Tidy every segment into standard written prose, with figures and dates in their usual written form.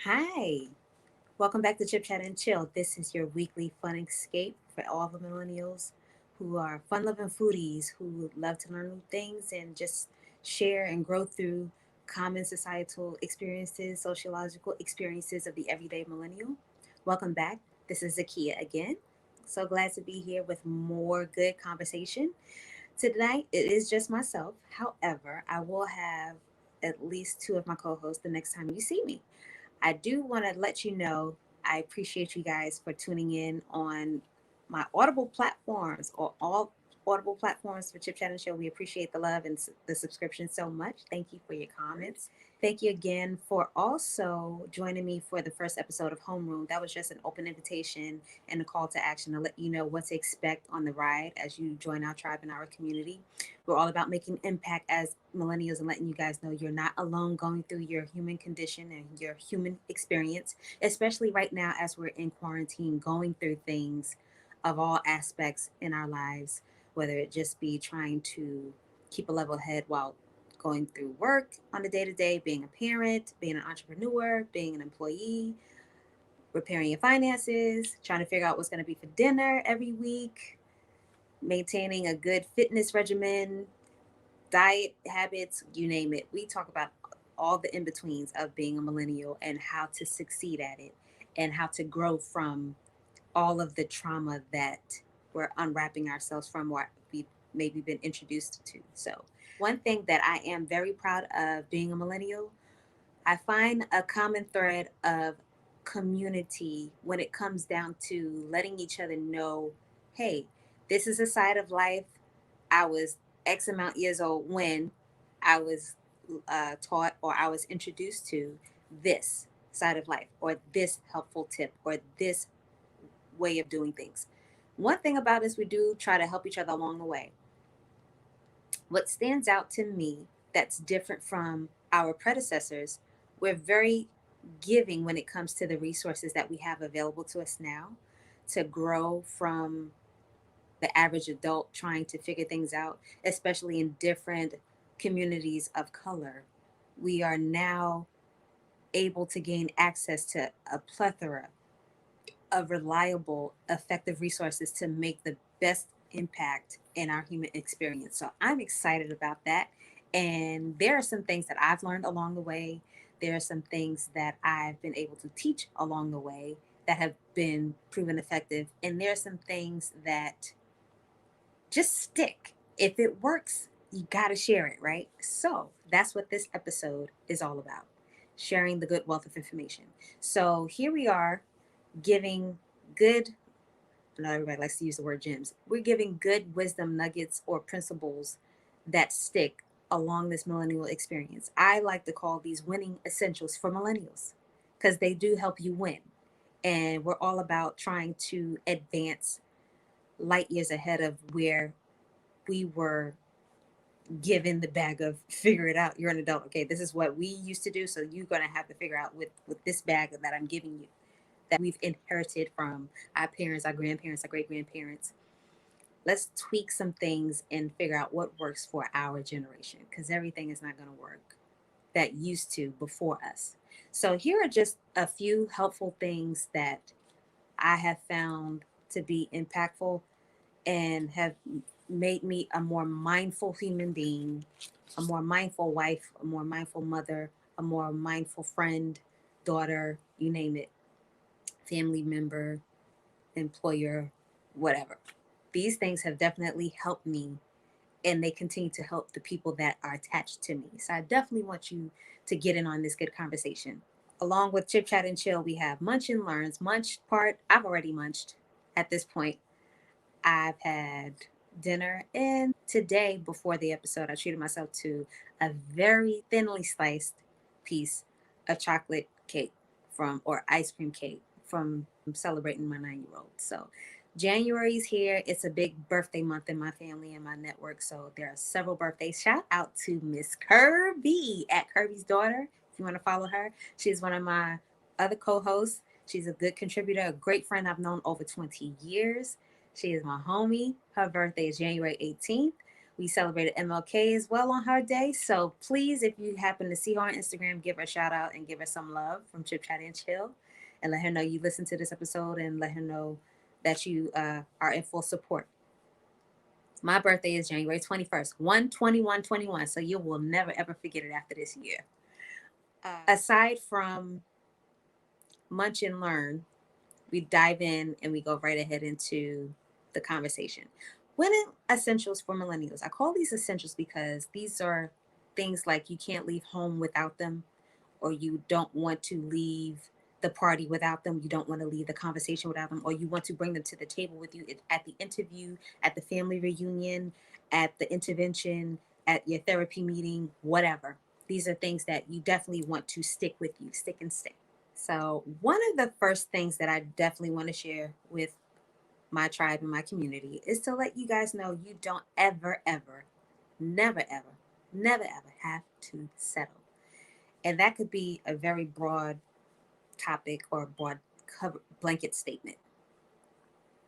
Hi, welcome back to Chip Chat and Chill. This is your weekly fun escape for all the millennials who are fun loving foodies who love to learn new things and just share and grow through common societal experiences, sociological experiences of the everyday millennial. Welcome back. This is Zachía again. So glad to be here with more good conversation. Tonight, it is just myself. However, I will have at least two of my co hosts the next time you see me. I do want to let you know I appreciate you guys for tuning in on my Audible platforms or all Audible platforms for Chip Chat and Show. We appreciate the love and the subscription so much. Thank you for your comments. Thank you again for also joining me for the first episode of Homeroom. That was just an open invitation and a call to action to let you know what to expect on the ride as you join our tribe and our community. We're all about making impact as millennials and letting you guys know you're not alone going through your human condition and your human experience, especially right now as we're in quarantine, going through things of all aspects in our lives, whether it just be trying to keep a level head while going through work on a day to day, being a parent, being an entrepreneur, being an employee, repairing your finances, trying to figure out what's going to be for dinner every week, maintaining a good fitness regimen, diet habits, you name it. We talk about all the in betweens of being a millennial and how to succeed at it and how to grow from all of the trauma that we're unwrapping ourselves from what we've maybe been introduced to. So, one thing that I am very proud of being a millennial, I find a common thread of community when it comes down to letting each other know, hey, this is a side of life. I was X amount years old when I was taught or I was introduced to this side of life or this helpful tip or this way of doing things. One thing about us, we do try to help each other along the way. What stands out to me that's different from our predecessors, we're very giving when it comes to the resources that we have available to us now to grow from the average adult trying to figure things out, especially in different communities of color. We are now able to gain access to a plethora of reliable, effective resources to make the best impact in our human experience. So I'm excited about that. And there are some things that I've learned along the way. There are some things that I've been able to teach along the way that have been proven effective. And there are some things that just stick. If it works, you got to share it, right? So that's what this episode is all about, sharing the good wealth of information. So here we are giving good, I know everybody likes to use the word gems. We're giving good wisdom nuggets or principles that stick along this millennial experience. I like to call these winning essentials for millennials because they do help you win. And we're all about trying to advance light years ahead of where we were given the bag of figure it out. You're an adult. Okay, this is what we used to do. So you're going to have to figure out with this bag that I'm giving you that we've inherited from our parents, our grandparents, our great grandparents. Let's tweak some things and figure out what works for our generation because everything is not going to work that used to before us. So here are just a few helpful things that I have found to be impactful and have made me a more mindful human being, a more mindful wife, a more mindful mother, a more mindful friend, daughter, you name it, family member, employer, whatever. These things have definitely helped me and they continue to help the people that are attached to me. So I definitely want you to get in on this good conversation. Along with Chip Chat and Chill, we have Munch and Learns. Munch part, I've already munched at this point. I've had dinner, and today, before the episode, I treated myself to a very thinly sliced piece of chocolate cake or ice cream cake from celebrating my 9-year old. So, January's here. It's a big birthday month in my family and my network. So, there are several birthdays. Shout out to Miss Kirby at Kirby's Daughter. If you want to follow her, she's one of my other co hosts. She's a good contributor, a great friend I've known over 20 years. She is my homie. Her birthday is January 18th. We celebrated MLK as well on her day. So please, if you happen to see her on Instagram, give her a shout out and give her some love from Chip Chat and Chill. And let her know you listened to this episode and let her know that you are in full support. My birthday is January 21st, 1/21/21. So you will never, ever forget it after this year. Aside from Munch and Learn, we dive in and we go right ahead into the conversation. Winning essentials for millennials. I call these essentials because these are things like you can't leave home without them, or you don't want to leave the party without them. You don't want to leave the conversation without them, or you want to bring them to the table with you at the interview, at the family reunion, at the intervention, at your therapy meeting, whatever. These are things that you definitely want to stick with you, stick and stay. So, one of the first things that I definitely want to share with my tribe and my community is to let you guys know you don't ever, ever, never, ever, never, ever have to settle. And that could be a very broad topic or a broad cover, blanket statement.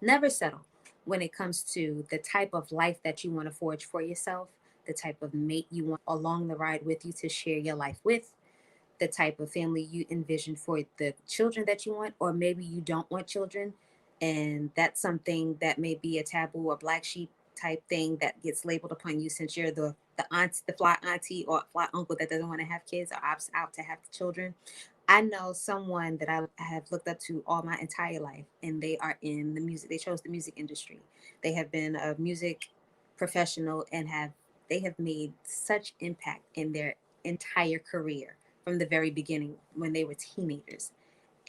Never settle when it comes to the type of life that you want to forge for yourself, the type of mate you want along the ride with you to share your life with, the type of family you envision for the children that you want, or maybe you don't want children. And that's something that may be a taboo or black sheep type thing that gets labeled upon you since you're the aunt, the fly auntie or fly uncle that doesn't want to have kids or opts out to have children. I know someone that I have looked up to all my entire life, and they are in the music. They chose the music industry. They have been a music professional and they have made such impact in their entire career from the very beginning when they were teenagers.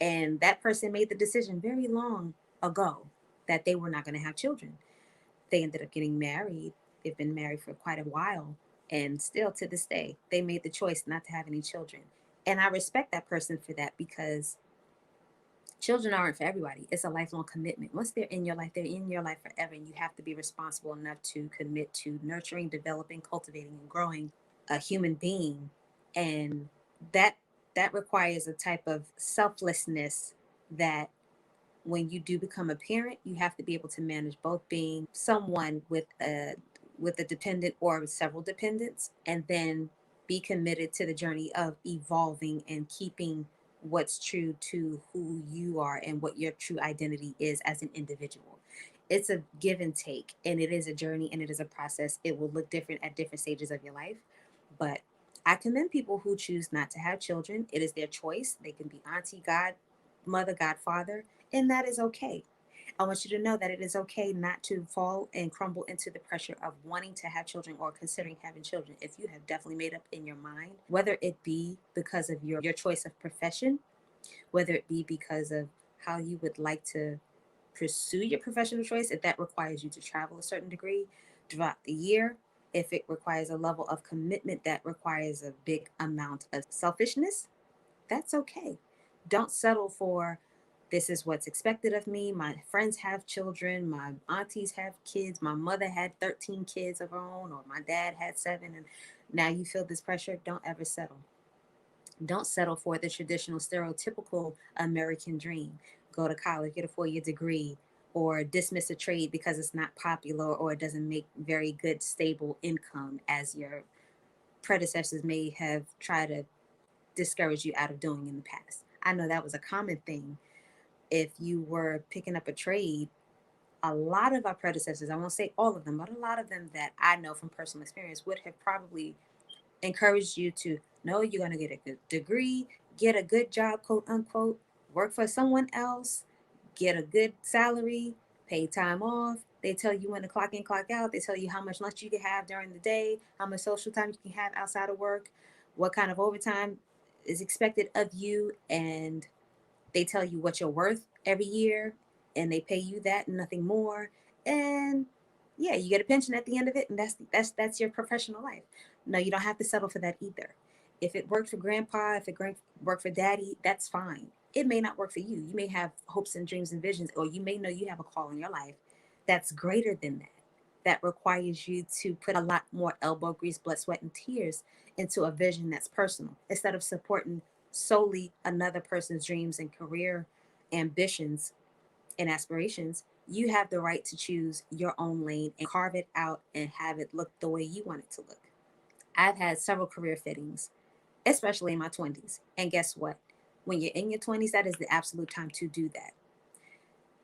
And that person made the decision very long ago that they were not going to have children. They ended up getting married. They've been married for quite a while. And still to this day, they made the choice not to have any children. And I respect that person for that because children aren't for everybody. It's a lifelong commitment. Once they're in your life, they're in your life forever. And you have to be responsible enough to commit to nurturing, developing, cultivating, and growing a human being. And that that requires a type of selflessness that when you do become a parent, you have to be able to manage both being someone with a dependent or several dependents, and then be committed to the journey of evolving and keeping what's true to who you are and what your true identity is as an individual. It's a give and take, and it is a journey and it is a process. It will look different at different stages of your life, but I commend people who choose not to have children. It is their choice. They can be auntie, godmother, godfather, and that is okay. I want you to know that it is okay not to fall and crumble into the pressure of wanting to have children or considering having children if you have definitely made up in your mind, whether it be because of your choice of profession, whether it be because of how you would like to pursue your professional choice, if that requires you to travel a certain degree throughout the year, if it requires a level of commitment that requires a big amount of selfishness, that's okay. Don't settle for this is what's expected of me. My friends have children. My aunties have kids. My mother had 13 kids of her own, or my dad had 7. And now you feel this pressure. Don't ever settle. Don't settle for the traditional, stereotypical American dream. Go to college, get a 4-year degree, or dismiss a trade because it's not popular or it doesn't make very good, stable income as your predecessors may have tried to discourage you out of doing in the past. I know that was a common thing. If you were picking up a trade, a lot of our predecessors, I won't say all of them, but a lot of them that I know from personal experience would have probably encouraged you to know you're going to get a good degree, get a good job, quote unquote, work for someone else, get a good salary, pay time off. They tell you when to clock in, clock out. They tell you how much lunch you can have during the day, how much social time you can have outside of work, what kind of overtime is expected of you, and they tell you what you're worth every year, and they pay you that and nothing more. And yeah, you get a pension at the end of it, and that's your professional life. No, you don't have to settle for that either. If it worked for grandpa, if it worked for daddy, that's fine. It may not work for you. You may have hopes and dreams and visions, or you may know you have a call in your life that's greater than that, that requires you to put a lot more elbow grease, blood, sweat, and tears into a vision that's personal instead of supporting solely another person's dreams and career ambitions and aspirations. You have the right to choose your own lane and carve it out and have it look the way you want it to look. I've had several career fittings, especially in my 20s. And guess what? When you're in your 20s, that is the absolute time to do that.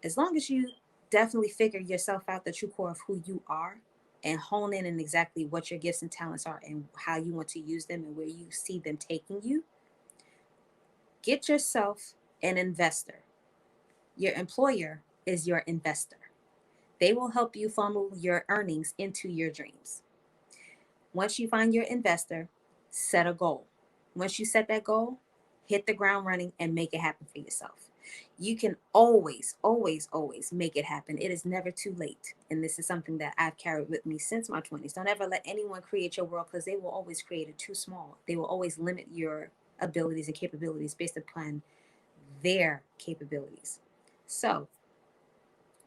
As long as you definitely figure yourself out, the true core of who you are, and hone in on exactly what your gifts and talents are and how you want to use them and where you see them taking you, get yourself an investor. Your employer is your investor. They will help you funnel your earnings into your dreams. Once you find your investor, set a goal. Once you set that goal, hit the ground running and make it happen for yourself. You can always, always, always make it happen. It is never too late. And this is something that I've carried with me since my 20s. Don't ever let anyone create your world, because they will always create it too small. They will always limit your abilities and capabilities based upon their capabilities. So,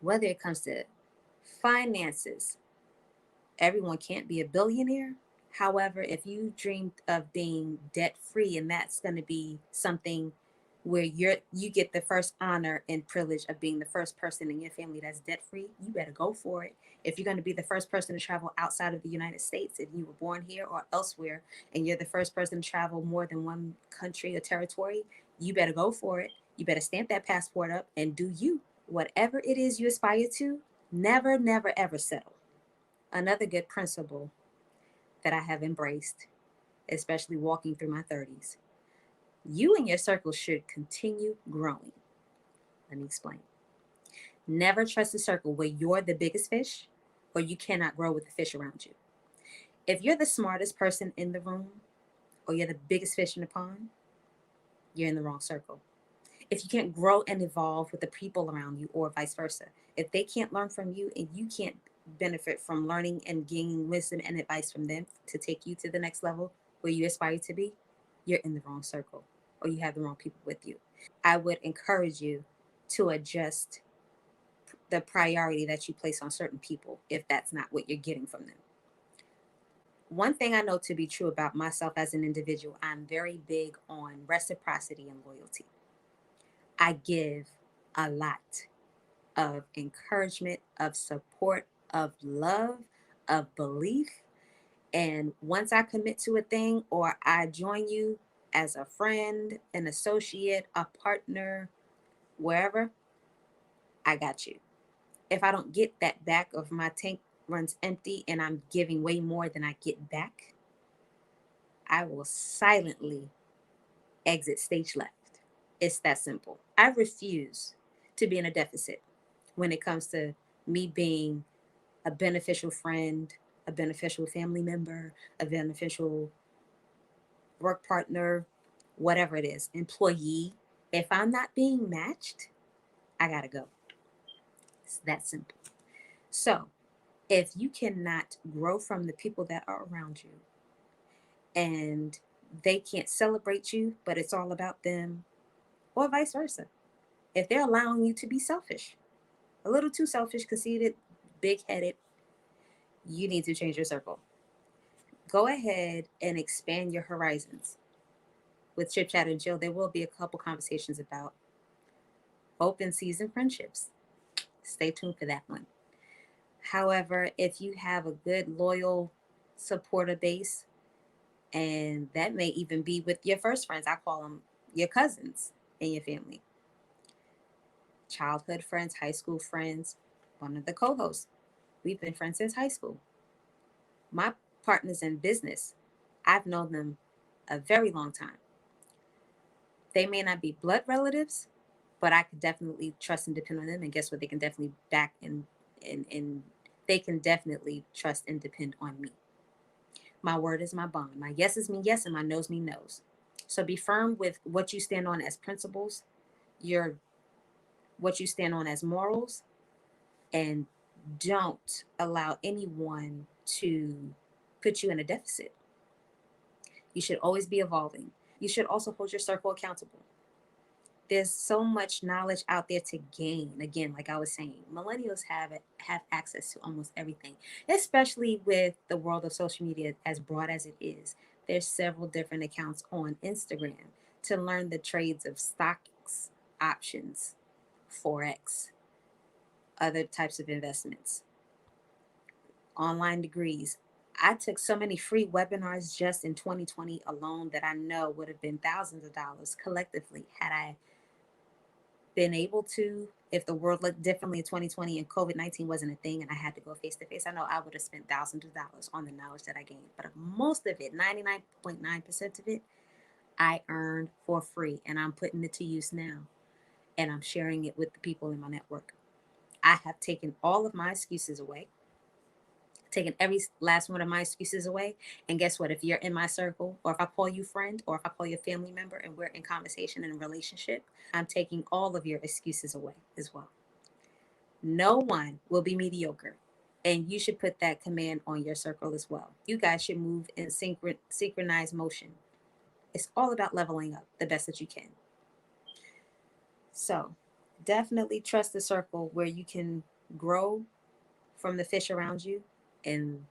whether it comes to finances, everyone can't be a billionaire. However, if you dreamed of being debt free, and that's going to be something where you get the first honor and privilege of being the first person in your family that's debt free, you better go for it. If you're going to be the first person to travel outside of the United States, if you were born here or elsewhere, and you're the first person to travel more than one country or territory, you better go for it. You better stamp that passport up and do you. Whatever it is you aspire to, never, never, ever settle. Another good principle that I have embraced, especially walking through my 30s, you and your circle should continue growing. Let me explain. Never trust a circle where you're the biggest fish or you cannot grow with the fish around you. If you're the smartest person in the room or you're the biggest fish in the pond, you're in the wrong circle. If you can't grow and evolve with the people around you, or vice versa, if they can't learn from you and you can't benefit from learning and gaining wisdom and advice from them to take you to the next level where you aspire to be, you're in the wrong circle or you have the wrong people with you. I would encourage you to adjust the priority that you place on certain people if that's not what you're getting from them. One thing I know to be true about myself as an individual, I'm very big on reciprocity and loyalty. I give a lot of encouragement, of support, of love, of belief. And once I commit to a thing or I join you as a friend, an associate, a partner, wherever, I got you. If I don't get that back, or if my tank runs empty and I'm giving way more than I get back, I will silently exit stage left. It's that simple. I refuse to be in a deficit when it comes to me being a beneficial friend, a beneficial family member, a beneficial work partner, whatever it is, employee. If I'm not being matched, I gotta go. It's that simple. So if you cannot grow from the people that are around you and they can't celebrate you, but it's all about them, or vice versa, if they're allowing you to be selfish, a little too selfish, conceited, big headed, you need to change your circle. Go ahead and expand your horizons. With Chip Chat and Jill, there will be a couple conversations about open season friendships. Stay tuned for that one. However, if you have a good, loyal supporter base, and that may even be with your first friends, I call them your cousins in your family, childhood friends, high school friends. One of the co hosts, we've been friends since high school. My partners in business, I've known them a very long time. They may not be blood relatives, but I could definitely trust and depend on them. And guess what? They can definitely back and they can definitely trust and depend on me. My word is my bond. My yeses mean yes, and my no's mean no's. So be firm with what you stand on as principles, your what you stand on as morals, and don't allow anyone to put you in a deficit. You should always be evolving. You should also hold your circle accountable. There's so much knowledge out there to gain. Again, like I was saying, millennials have access to almost everything, especially with the world of social media as broad as it is. There's several different accounts on Instagram to learn the trades of stocks, options, forex, other types of investments, online degrees. I took so many free webinars just in 2020 alone that I know would have been thousands of dollars collectively had I been able to. If the world looked differently in 2020 and COVID-19 wasn't a thing and I had to go face to face, I know I would have spent thousands of dollars on the knowledge that I gained. But most of it, 99.9% of it, I earned for free, and I'm putting it to use now, and I'm sharing it with the people in my network. I have taken all of my excuses away, taken every last one of my excuses away. And guess what? If you're in my circle, or if I call you friend, or if I call you a family member and we're in conversation and relationship, I'm taking all of your excuses away as well. No one will be mediocre. And you should put that command on your circle as well. You guys should move in synchronized motion. It's all about leveling up the best that you can. So definitely trust the circle where you can grow from the fish around you and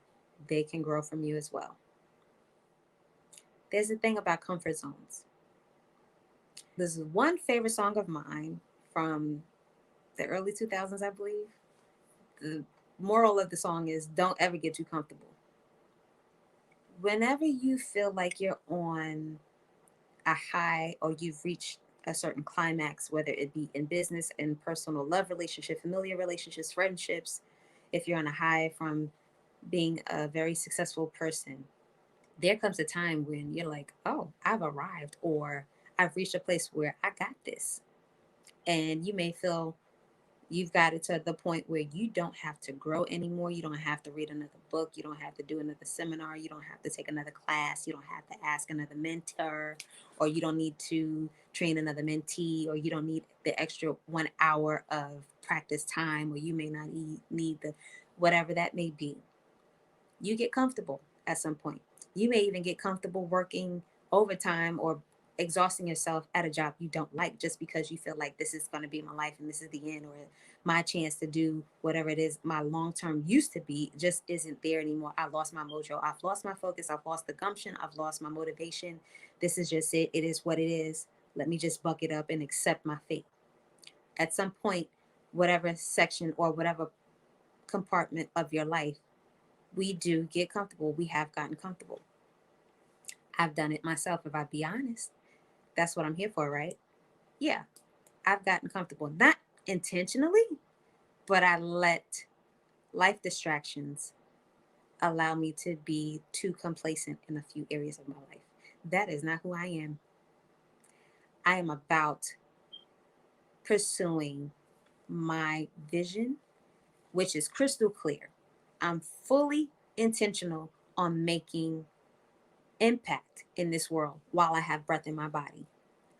they can grow from you as well. There's a thing about comfort zones. This is one favorite song of mine from the early 2000s, I believe. The moral of the song is don't ever get too comfortable. Whenever you feel like you're on a high or you've reached a certain climax, whether it be in business, in personal love relationship, familiar relationships, friendships, if you're on a high from being a very successful person, there comes a time when you're like, oh, I've arrived, or I've reached a place where I got this. And you may feel you've got it to the point where you don't have to grow anymore. You don't have to read another book. You don't have to do another seminar. You don't have to take another class. You don't have to ask another mentor, or you don't need to train another mentee, or you don't need the extra 1 hour of practice time, or you may not need the whatever that may be. You get comfortable at some point. You may even get comfortable working overtime or exhausting yourself at a job you don't like, just because you feel like this is going to be my life and this is the end, or my chance to do whatever it is my long term used to be just isn't there anymore. I lost my mojo. I've lost my focus. I've lost the gumption. I've lost my motivation. This is just it. It is what it is. Let me just buck it up and accept my fate. At some point, whatever section or whatever compartment of your life, we do get comfortable. We have gotten comfortable. I've done it myself, if I be honest. That's what I'm here for, right? Yeah, I've gotten comfortable. Not intentionally, but I let life distractions allow me to be too complacent in a few areas of my life. That is not who I am. I am about pursuing my vision, which is crystal clear. I'm fully intentional on making impact in this world while I have breath in my body.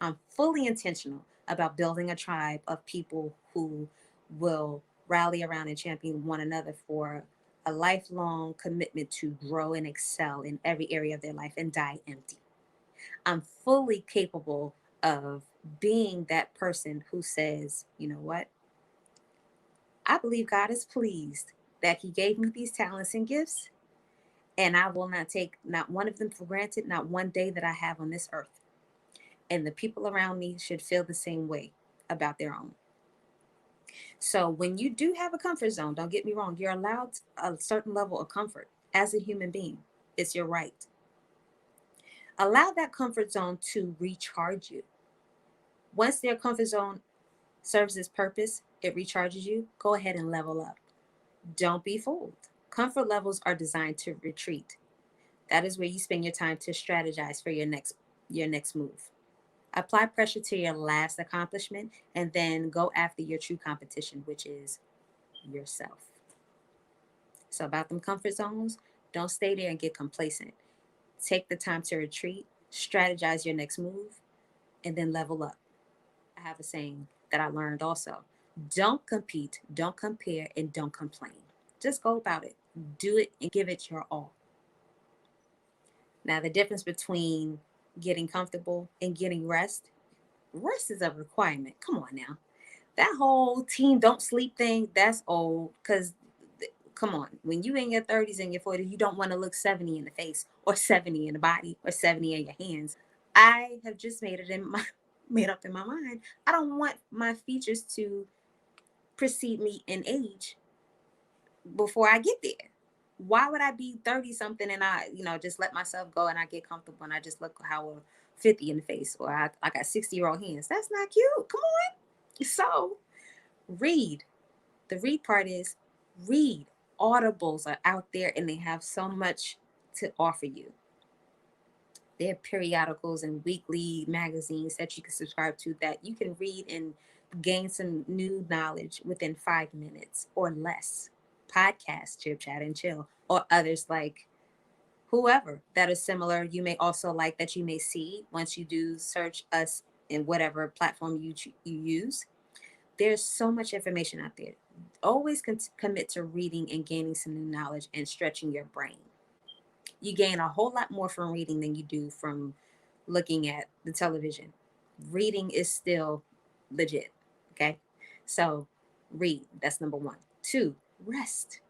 I'm fully intentional about building a tribe of people who will rally around and champion one another for a lifelong commitment to grow and excel in every area of their life and die empty. I'm fully capable of being that person who says, you know what? I believe God is pleased that He gave me these talents and gifts, and I will not take not one of them for granted, not one day that I have on this earth. And the people around me should feel the same way about their own. So when you do have a comfort zone, don't get me wrong, you're allowed a certain level of comfort as a human being. It's your right. Allow that comfort zone to recharge you. Once their comfort zone serves its purpose, it recharges you, go ahead and level up. Don't be fooled. Comfort levels are designed to retreat. That is where you spend your time to strategize for your next move. Apply pressure to your last accomplishment and then go after your true competition, which is yourself. So about them comfort zones, don't stay there and get complacent. Take the time to retreat, strategize your next move, and then level up. I have a saying that I learned also. Don't compete, don't compare, and don't complain. Just go about it. Do it and give it your all. Now, the difference between getting comfortable and getting rest is a requirement. Come on now. That whole team don't sleep thing, that's old. Because, come on, when you in your 30s and your 40s, you don't want to look 70 in the face or 70 in the body or 70 in your hands. I have just made up in my mind. I don't want my features to precede me in age before I get there. Why would I be 30 something and I, just let myself go and I get comfortable and I just look how 50 in the face, or I got 60-year-old hands? That's not cute. Come on. So read. The read part is read. Audibles are out there and they have so much to offer you. There are periodicals and weekly magazines that you can subscribe to that you can read and gain some new knowledge within 5 minutes or less. Podcasts, Chip Chat and Chill, or others like whoever that is similar. You may also like that you may see once you do search us in whatever platform you use. There's so much information out there. Always commit to reading and gaining some new knowledge and stretching your brain. You gain a whole lot more from reading than you do from looking at the television. Reading is still legit. Okay. So read. That's number one. Two, rest.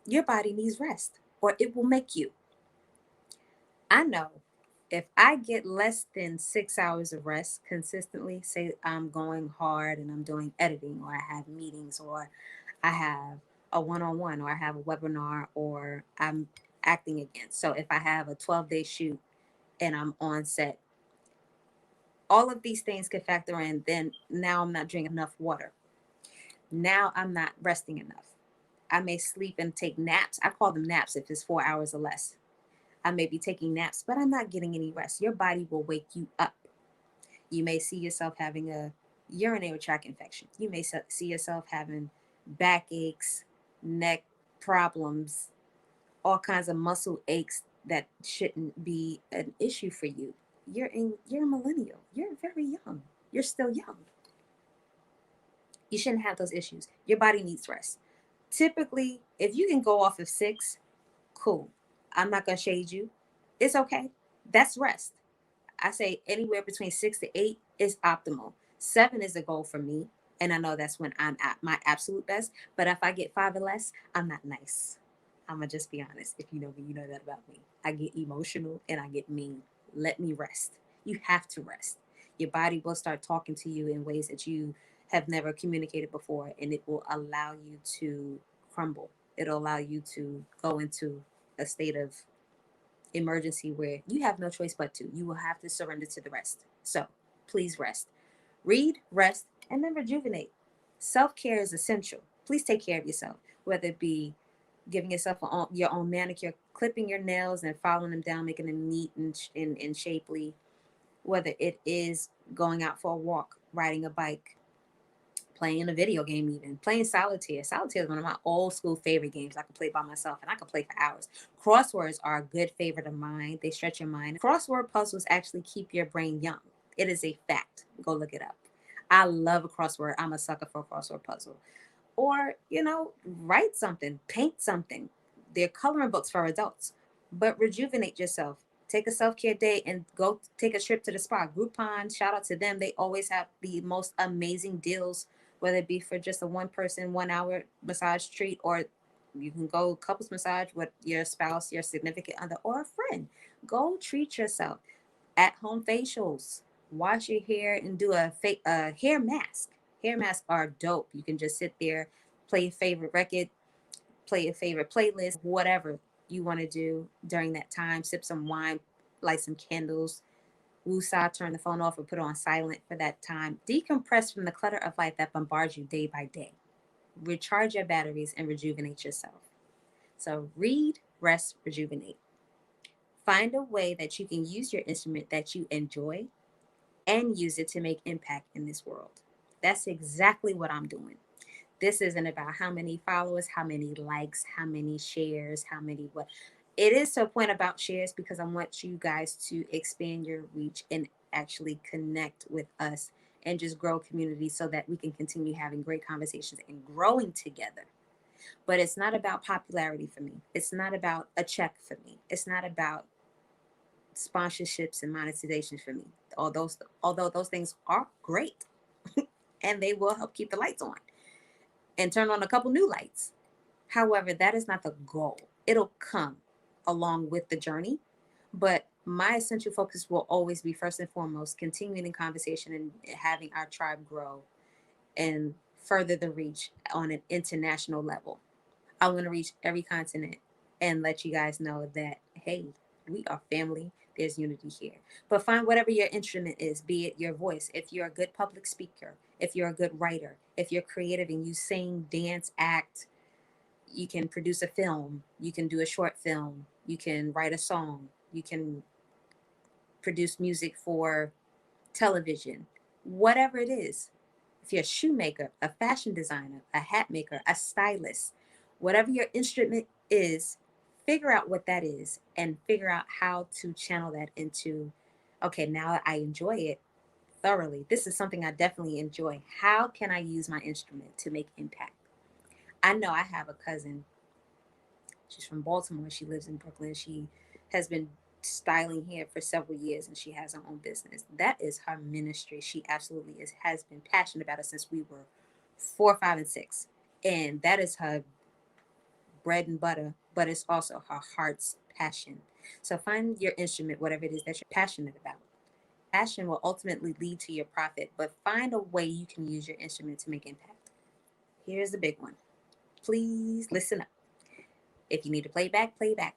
Your body needs rest or it will make you. I know if I get less than 6 hours of rest consistently, say I'm going hard and I'm doing editing, or I have meetings, or I have a one-on-one, or I have a webinar, or I'm acting again. So if I have a 12-day shoot and I'm on set, all of these things could factor in. Then now I'm not drinking enough water. Now I'm not resting enough. I may sleep and take naps. I call them naps if it's 4 hours or less. I may be taking naps, but I'm not getting any rest. Your body will wake you up. You may see yourself having a urinary tract infection. You may see yourself having backaches, neck problems, all kinds of muscle aches that shouldn't be an issue for you. You're a millennial. You're very young. You're still young. You shouldn't have those issues. Your body needs rest. Typically, if you can go off of 6, cool. I'm not going to shade you. It's okay. That's rest. I say anywhere between 6 to 8 is optimal. 7 is a goal for me. And I know that's when I'm at my absolute best. But if I get 5 or less, I'm not nice. I'm going to just be honest. If you know me, you know that about me. I get emotional and I get mean. Let me rest. You have to rest. Your body will start talking to you in ways that you have never communicated before. And it will allow you to crumble. It'll allow you to go into a state of emergency where you have no choice but to. You will have to surrender to the rest. So please rest. Read, rest, and then rejuvenate. Self-care is essential. Please take care of yourself, whether it be giving yourself your own manicure, clipping your nails and filing them down, making them neat and shapely, whether it is going out for a walk, riding a bike, playing a video game, even playing solitaire. Solitaire is one of my old school favorite games. I can play by myself and I can play for hours. Crosswords are a good favorite of mine. They stretch your mind. Crossword puzzles actually keep your brain young. It is a fact. Go look it up. I love a crossword. I'm a sucker for a crossword puzzle. Or, write something, paint something. They're coloring books for adults. But rejuvenate yourself. Take a self-care day and go take a trip to the spa. Groupon, shout out to them. They always have the most amazing deals, whether it be for just a 1-person, 1-hour massage treat, or you can go couples massage with your spouse, your significant other, or a friend. Go treat yourself. At home facials. Wash your hair and do a hair mask. Hair masks are dope. You can just sit there, play your favorite record, play your favorite playlist, whatever you want to do during that time. Sip some wine, light some candles, woosah, turn the phone off or put it on silent for that time. Decompress from the clutter of life that bombards you day by day. Recharge your batteries and rejuvenate yourself. So read, rest, rejuvenate. Find a way that you can use your instrument that you enjoy and use it to make impact in this world. That's exactly what I'm doing. This isn't about how many followers, how many likes, how many shares, how many what. It is to a point about shares because I want you guys to expand your reach and actually connect with us and just grow community so that we can continue having great conversations and growing together. But it's not about popularity for me. It's not about a check for me. It's not about sponsorships and monetization for me. Although those things are great and they will help keep the lights on and turn on a couple new lights. However, that is not the goal. It'll come along with the journey, but my essential focus will always be first and foremost continuing in conversation and having our tribe grow and further the reach on an international level. I want to reach every continent and let you guys know that, hey, we are family. There's unity here. But find whatever your instrument is, be it your voice. If you're a good public speaker, if you're a good writer, if you're creative and you sing, dance, act, you can produce a film, you can do a short film, you can write a song, you can produce music for television, whatever it is. If you're a shoemaker, a fashion designer, a hat maker, a stylist, whatever your instrument is, figure out what that is and figure out how to channel that into, okay, now I enjoy it thoroughly. This is something I definitely enjoy. How can I use my instrument to make impact? I know I have a cousin. She's from Baltimore. She lives in Brooklyn. She has been styling hair for several years and she has her own business. That is her ministry. She absolutely has been passionate about it since we were 4, 5, and 6. And that is her bread and butter, but it's also her heart's passion. So find your instrument, whatever it is that you're passionate about. Passion will ultimately lead to your profit, but find a way you can use your instrument to make impact. Here's the big one. Please listen up. If you need to play back, play back.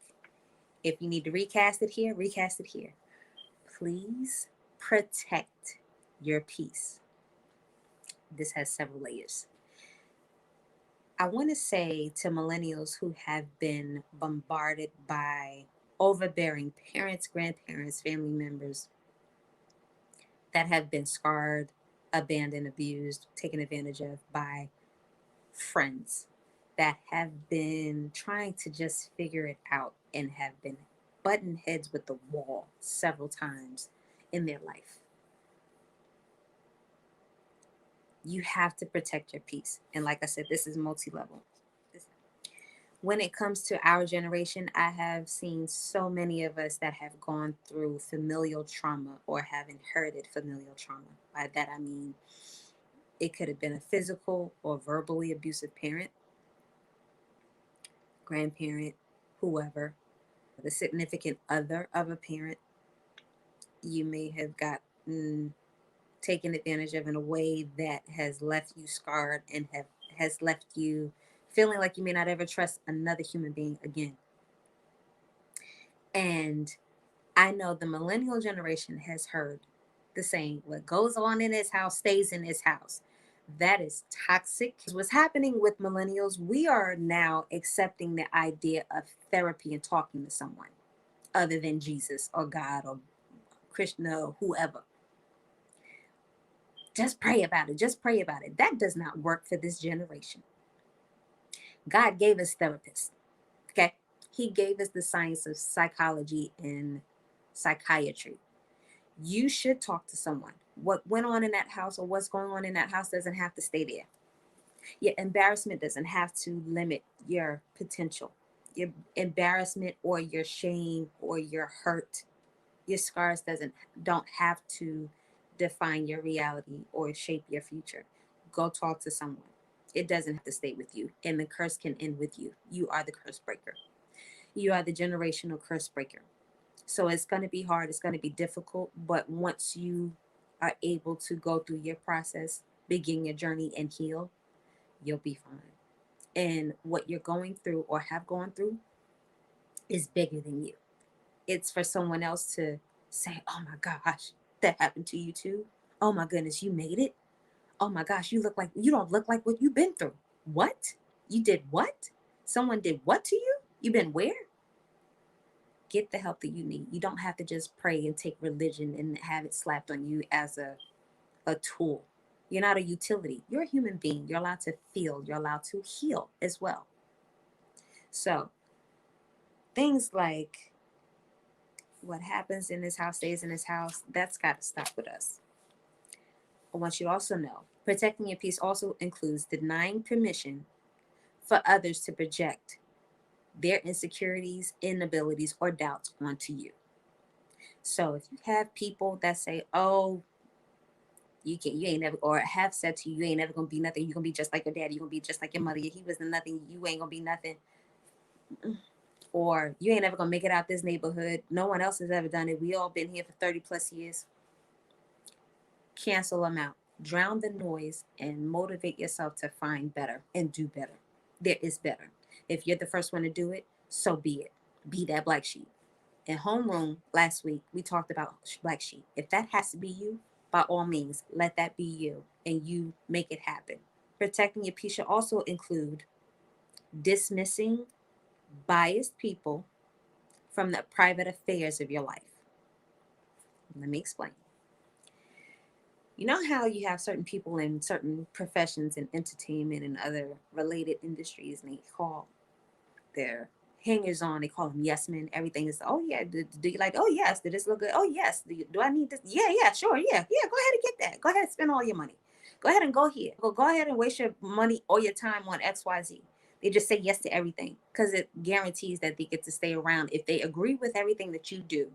If you need to recast it here, recast it here. Please protect your peace. This has several layers. I want to say to millennials who have been bombarded by overbearing parents, grandparents, family members that have been scarred, abandoned, abused, taken advantage of by friends that have been trying to just figure it out and have been button heads with the wall several times in their life. You have to protect your peace. And like I said, this is multi-level. When it comes to our generation, I have seen so many of us that have gone through familial trauma or have inherited familial trauma. By that, I mean, it could have been a physical or verbally abusive parent, grandparent, whoever, the significant other of a parent. You may have gotten taken advantage of in a way that has left you scarred and has left you feeling like you may not ever trust another human being again. And I know the millennial generation has heard the saying, what goes on in this house stays in this house. That is toxic. What's happening with millennials, we are now accepting the idea of therapy and talking to someone other than Jesus or God or Krishna or whoever. Just pray about it. Just pray about it. That does not work for this generation. God gave us therapists. Okay. He gave us the science of psychology and psychiatry. You should talk to someone. What went on in that house or what's going on in that house doesn't have to stay there. Your embarrassment doesn't have to limit your potential. Your embarrassment or your shame or your hurt, your scars don't have to define your reality or shape your future. Go talk to someone. It doesn't have to stay with you, and the curse can end with you. You are the curse breaker. You are the generational curse breaker. So it's going to be hard. It's going to be difficult. But once you are able to go through your process, begin your journey and heal, you'll be fine. And what you're going through or have gone through is bigger than you. It's for someone else to say, oh my gosh, that happened to you too. Oh my goodness, you made it. Oh my gosh, you don't look like what you've been through. What? You did what? Someone did what to you? You've been where? Get the help that you need. You don't have to just pray and take religion and have it slapped on you as a tool. You're not a utility. You're a human being. You're allowed to feel. You're allowed to heal as well. So things like what happens in this house stays in this house, that's got to stop with us. I want you to also know, protecting your peace also includes denying permission for others to project their insecurities, inabilities, or doubts onto you. So if you have people that say, oh, you ain't never, or have said to you, you ain't never gonna be nothing, you're gonna be just like your daddy, you're gonna be just like your mother, he was nothing, you ain't gonna be nothing. Or you ain't never gonna make it out this neighborhood, no one else has ever done it, we all been here for 30 plus years. Cancel them out. Drown the noise and motivate yourself to find better and do better. There is better. If you're the first one to do it, so be it. Be that black sheep. In homeroom last week, we talked about black sheep. If that has to be you, by all means, let that be you and you make it happen. Protecting your peace should also include dismissing biased people from the private affairs of your life. Let me explain. You know how you have certain people in certain professions in entertainment and other related industries, and they call their hangers on, they call them yes men. Everything is, oh yeah, do you like, oh yes, did this look good? Oh yes, do I need this? Yeah, sure, yeah, go ahead and get that. Go ahead and spend all your money. Go ahead and go here. Go ahead and waste your money or your time on XYZ. They just say yes to everything because it guarantees that they get to stay around. If they agree with everything that you do,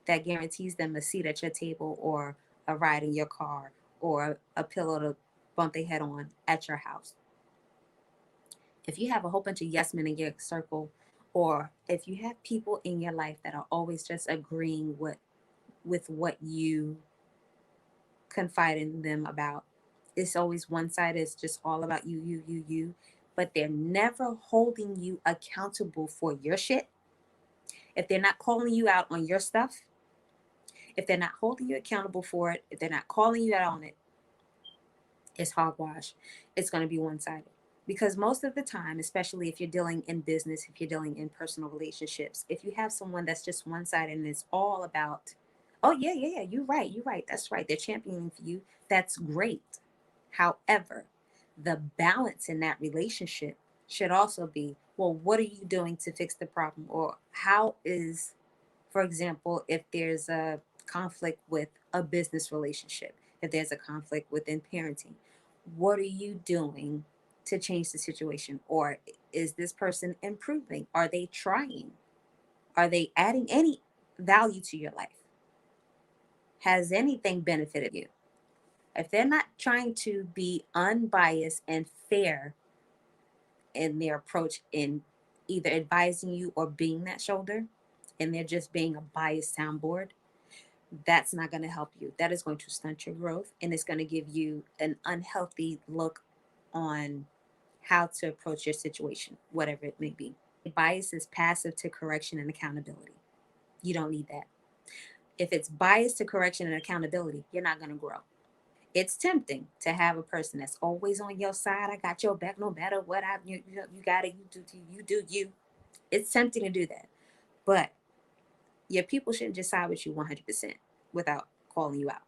that guarantees them a seat at your table or a ride in your car or a pillow to bump their head on at your house. If you have a whole bunch of yes men in your circle, or if you have people in your life that are always just agreeing with what you confide in them about, it's always one side, it's just all about you, but they're never holding you accountable for your shit. If they're not calling you out on your stuff, if they're not holding you accountable for it, if they're not calling you out on it, it's hogwash. It's going to be one-sided. Because most of the time, especially if you're dealing in business, if you're dealing in personal relationships, if you have someone that's just one-sided and it's all about, oh yeah, you're right, that's right, they're championing for you, that's great. However, the balance in that relationship should also be, well, what are you doing to fix the problem? Or how is, for example, if there's a conflict with a business relationship, if there's a conflict within parenting, what are you doing to change the situation? Or is this person improving? Are they trying? Are they adding any value to your life? Has anything benefited you? If they're not trying to be unbiased and fair in their approach in either advising you or being that shoulder, and they're just being a biased soundboard, that's not going to help you. That is going to stunt your growth, and it's going to give you an unhealthy look on how to approach your situation, whatever it may be. Bias is passive to correction and accountability. You don't need that. If it's bias to correction and accountability, you're not going to grow. It's tempting to have a person that's always on your side. I got your back no matter what. You got it. You do you. It's tempting to do that. But your people shouldn't just side with you 100% without calling you out.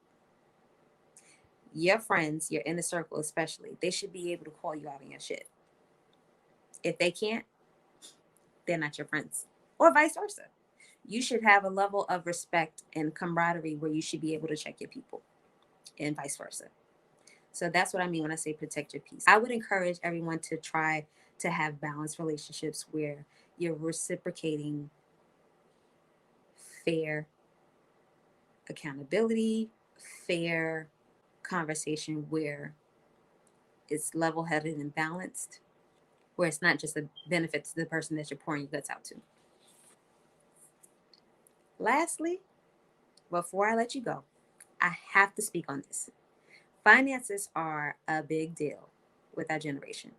Your friends, your inner circle especially, they should be able to call you out on your shit. If they can't, they're not your friends, or vice versa. You should have a level of respect and camaraderie where you should be able to check your people, and vice versa. So that's what I mean when I say protect your peace. I would encourage everyone to try to have balanced relationships where you're reciprocating fair accountability, fair conversation where it's level-headed and balanced, where it's not just a benefit to the person that you're pouring your guts out to. Lastly, before I let you go, I have to speak on this. Finances are a big deal with our generation.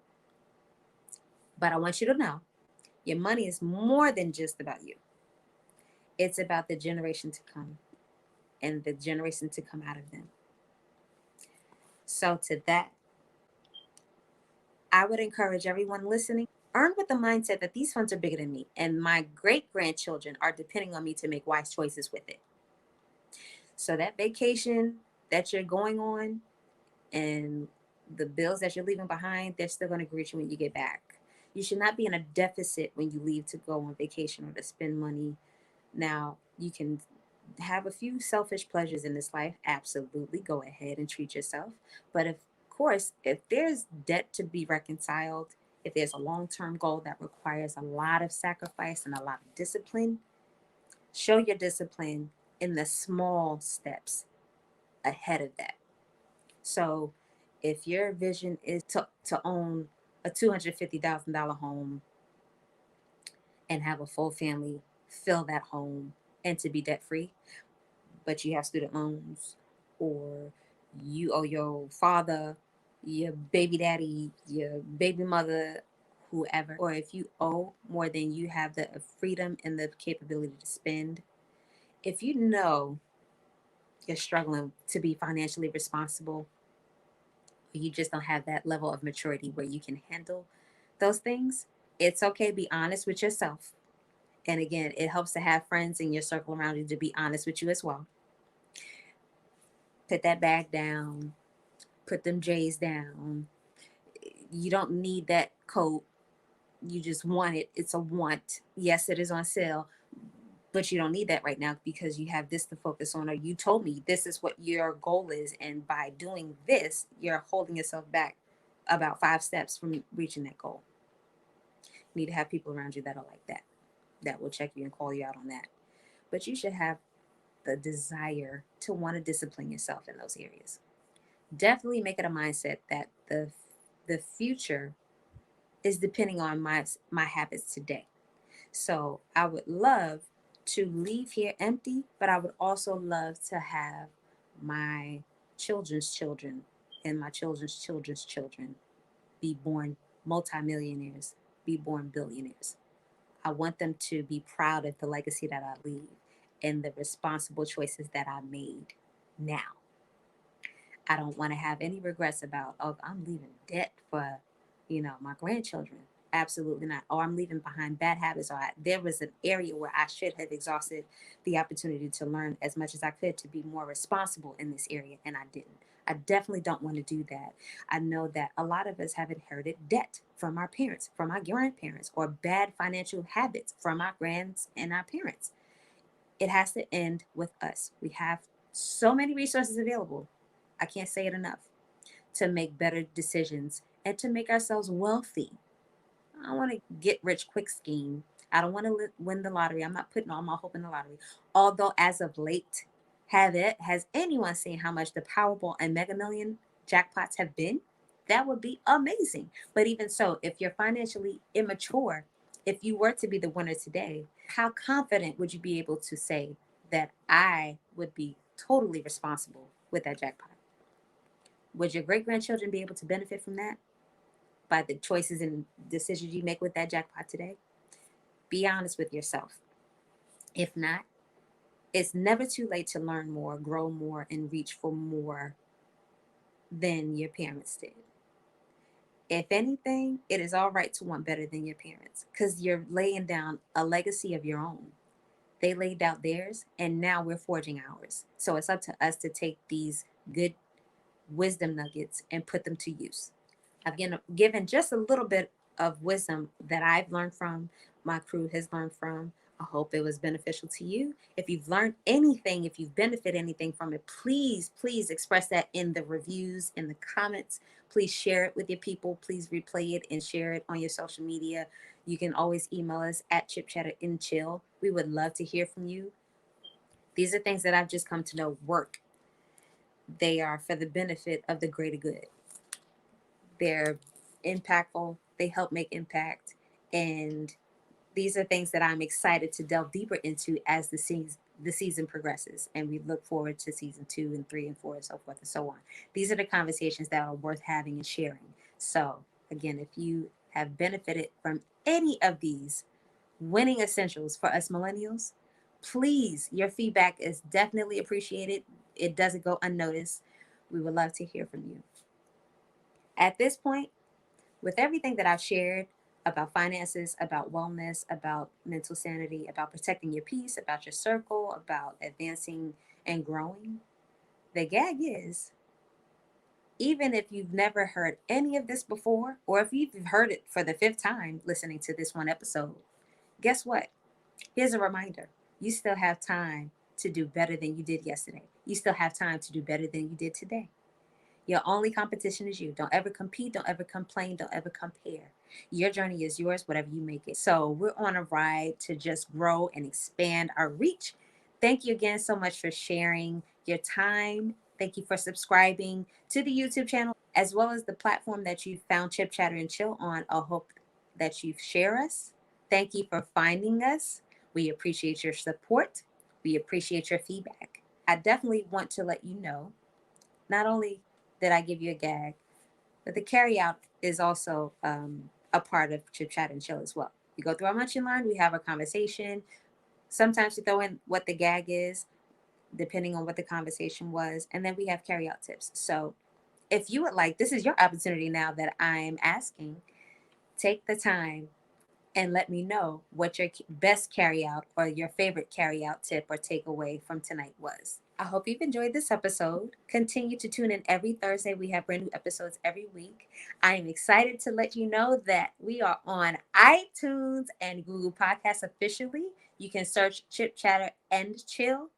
But I want you to know, your money is more than just about you. It's about the generation to come and the generation to come out of them. So to that, I would encourage everyone listening, earn with the mindset that these funds are bigger than me and my great grandchildren are depending on me to make wise choices with it. So that vacation that you're going on and the bills that you're leaving behind, they're still going to greet you when you get back. You should not be in a deficit when you leave to go on vacation or to spend money. Now, you can have a few selfish pleasures in this life. Absolutely. Go ahead and treat yourself. But of course, if there's debt to be reconciled, if there's a long-term goal that requires a lot of sacrifice and a lot of discipline, show your discipline in the small steps ahead of that. So if your vision is to own a $250,000 home and have a full family, fill that home, and to be debt free, but you have student loans or you owe your father, your baby daddy, your baby mother, whoever, or if you owe more than you have the freedom and the capability to spend, if you know you're struggling to be financially responsible, or you just don't have that level of maturity where you can handle those things, it's okay. Be honest with yourself. And again, it helps to have friends in your circle around you to be honest with you as well. Put that bag down, put them J's down. You don't need that coat. You just want it. It's a want. Yes, it is on sale, but you don't need that right now because you have this to focus on, or you told me this is what your goal is. And by doing this, you're holding yourself back about 5 steps from reaching that goal. You need to have people around you that are like that, that will check you and call you out on that. But you should have the desire to want to discipline yourself in those areas. Definitely make it a mindset that the future is depending on my habits today. So I would love to leave here empty, but I would also love to have my children's children and my children's children's children be born multimillionaires, be born billionaires. I want them to be proud of the legacy that I leave and the responsible choices that I made now. I don't want to have any regrets about, oh, I'm leaving debt for, my grandchildren. Absolutely not. Or I'm leaving behind bad habits. There was an area where I should have exhausted the opportunity to learn as much as I could to be more responsible in this area, and I didn't. I definitely don't want to do that. I know that a lot of us have inherited debt from our parents, from our grandparents, or bad financial habits from our grands and our parents. It has to end with us. We have so many resources available. I can't say it enough, to make better decisions and to make ourselves wealthy. I don't want to get rich quick scheme. I don't want to win the lottery. I'm not putting all my hope in the lottery. Although, as of late, has anyone seen how much the Powerball and Mega Million jackpots have been? That would be amazing. But even so, if you're financially immature, if you were to be the winner today, how confident would you be able to say that I would be totally responsible with that jackpot? Would your great grandchildren be able to benefit from that by the choices and decisions you make with that jackpot today? Be honest with yourself. If not, it's never too late to learn more, grow more, and reach for more than your parents did. If anything, it is all right to want better than your parents because you're laying down a legacy of your own. They laid out theirs, and now we're forging ours. So it's up to us to take these good wisdom nuggets and put them to use. I've given just a little bit of wisdom that I've learned from, my crew has learned from. I hope it was beneficial to you. If you've learned anything, if you've benefited anything from it, please, please express that in the reviews, in the comments. Please share it with your people. Please replay it and share it on your social media. You can always email us at chipchatterandchill. We would love to hear from you. These are things that I've just come to know work. They are for the benefit of the greater good. They're impactful. They help make impact. And these are things that I'm excited to delve deeper into as the season progresses. And we look forward to season 2 and 3 and 4 and so forth and so on. These are the conversations that are worth having and sharing. So again, if you have benefited from any of these winning essentials for us millennials, please, your feedback is definitely appreciated. It doesn't go unnoticed. We would love to hear from you. At this point, with everything that I've shared about finances, about wellness, about mental sanity, about protecting your peace, about your circle, about advancing and growing, the gag is, even if you've never heard any of this before, or if you've heard it for the 5th time listening to this one episode, guess what? Here's a reminder. You still have time to do better than you did yesterday. You still have time to do better than you did today. Your only competition is you. Don't ever compete. Don't ever complain. Don't ever compare. Your journey is yours, whatever you make it. So we're on a ride to just grow and expand our reach. Thank you again so much for sharing your time. Thank you for subscribing to the YouTube channel, as well as the platform that you found Chip Chatter and Chill on. I hope that you share us. Thank you for finding us. We appreciate your support. We appreciate your feedback. I definitely want to let you know not only did I give you a gag, but the carry out is also a part of Chip Chat and Chill as well. We go through our Munch Learn, we have a conversation. Sometimes we throw in what the gag is, depending on what the conversation was, and then we have carry out tips. So if you would like, this is your opportunity now that I'm asking, take the time and let me know what your best carry out or your favorite carry out tip or takeaway from tonight was. I hope you've enjoyed this episode. Continue to tune in every Thursday. We have brand new episodes every week. I am excited to let you know that we are on iTunes and Google Podcasts officially. You can search Chip Chatter and Chill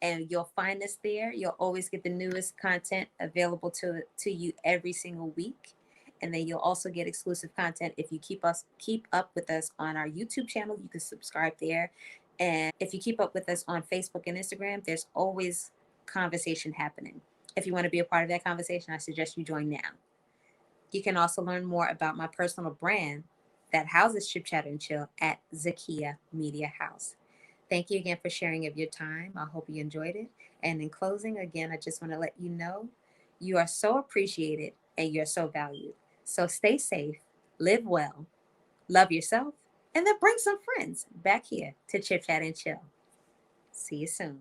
and you'll find us there. You'll always get the newest content available to you every single week. And then you'll also get exclusive content if you keep up with us on our YouTube channel. You can subscribe there. And if you keep up with us on Facebook and Instagram, there's always conversation happening. If you want to be a part of that conversation, I suggest you join now. You can also learn more about my personal brand that houses Chip Chat and Chill at Zachía Media House. Thank you again for sharing of your time. I hope you enjoyed it. And in closing, again, I just want to let you know you are so appreciated and you're so valued. So stay safe, live well, love yourself, and then bring some friends back here to Chip Chat and Chill. See you soon.